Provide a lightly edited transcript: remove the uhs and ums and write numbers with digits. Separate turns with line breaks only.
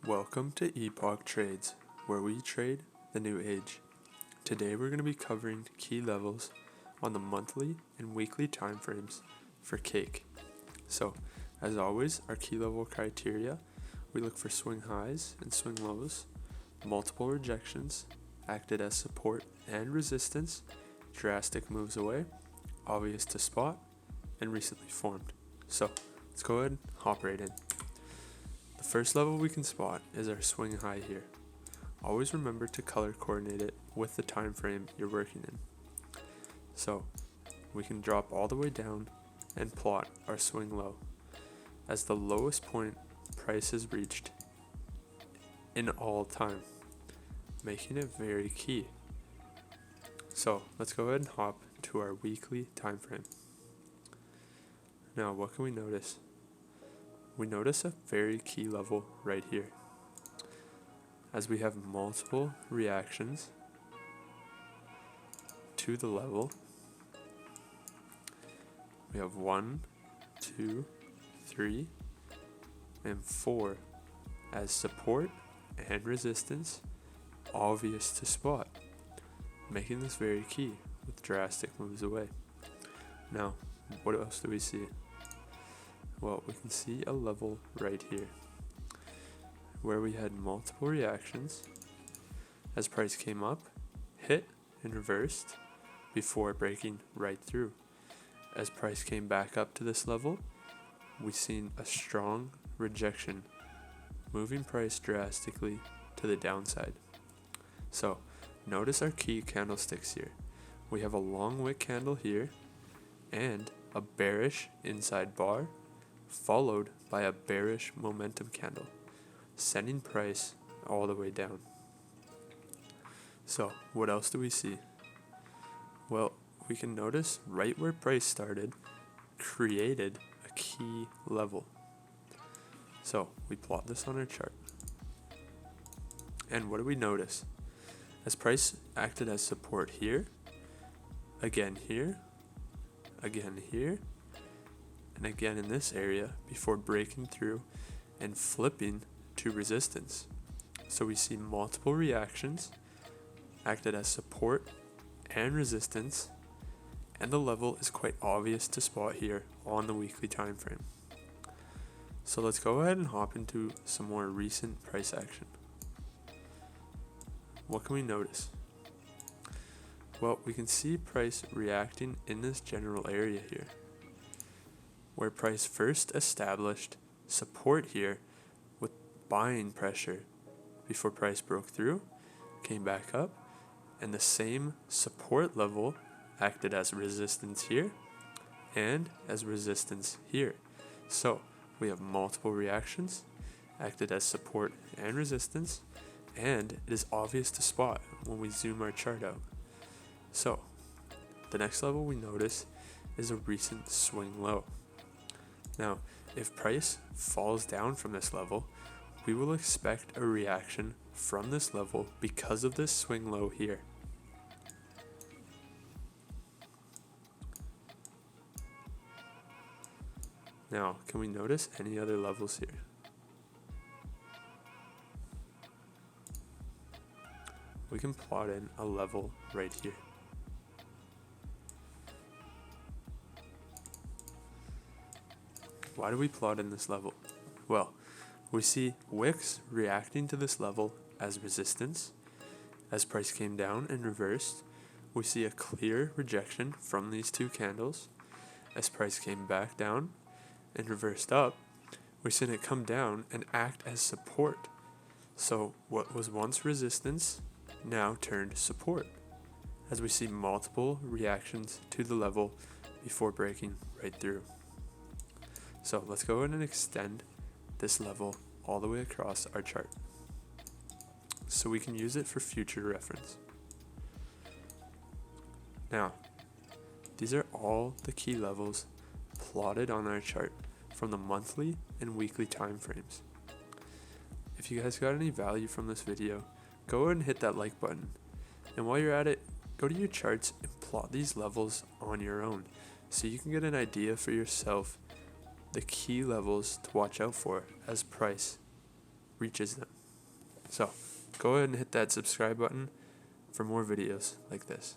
Welcome to Epoch Trades, where we trade the new age. Today we're going to be covering key levels on the monthly and weekly time frames for Cake. So, as always, our key level criteria, we look for swing highs and swing lows, multiple rejections, acted as support and resistance, drastic moves away, obvious to spot, and recently formed. So, let's go ahead and hop right in. The first level we can spot is our swing high here. Always remember to color coordinate it with the time frame you're working in. So we can drop all the way down and plot our swing low as the lowest point price is reached in all time, making it very key. So let's go ahead and hop to our weekly time frame. Now what can we notice? We notice a very key level right here, as we have multiple reactions to the level. We have 1, 2, 3, and 4 as support and resistance, obvious to spot, making this very key with drastic moves away. Now, what else do we see? Well, we can see a level right here where we had multiple reactions as price came up, hit, and reversed before breaking right through. As price came back up to this level, we've seen a strong rejection, moving price drastically to the downside. So, notice our key candlesticks here. We have a long wick candle here and a bearish inside bar, followed by a bearish momentum candle, sending price all the way down. So what else do we see? Well, we can notice right where price started created a key level. So we plot this on our chart. And what do we notice? As price acted as support here, again here, again here, and again in this area before breaking through and flipping to resistance. So we see multiple reactions acted as support and resistance, and the level is quite obvious to spot here on the weekly time frame. So let's go ahead and hop into some more recent price action. What can we notice? Well, we can see price reacting in this general area here, where price first established support here with buying pressure before price broke through, came back up, and the same support level acted as resistance here and as resistance here. So we have multiple reactions, acted as support and resistance, and it is obvious to spot when we zoom our chart out. So the next level we notice is a recent swing low. Now, if price falls down from this level, we will expect a reaction from this level because of this swing low here. Now, can we notice any other levels here? We can plot in a level right here. Why do we plot in this level? Well, we see wicks reacting to this level as resistance. As price came down and reversed, we see a clear rejection from these two candles. As price came back down and reversed up, we've seen it come down and act as support. So what was once resistance now turned support, as we see multiple reactions to the level before breaking right through. So let's go ahead and extend this level all the way across our chart so we can use it for future reference. Now, these are all the key levels plotted on our chart from the monthly and weekly time frames. If you guys got any value from this video, go ahead and hit that like button. And while you're at it, go to your charts and plot these levels on your own so you can get an idea for yourself the key levels to watch out for as price reaches them. So go ahead and hit that subscribe button for more videos like this.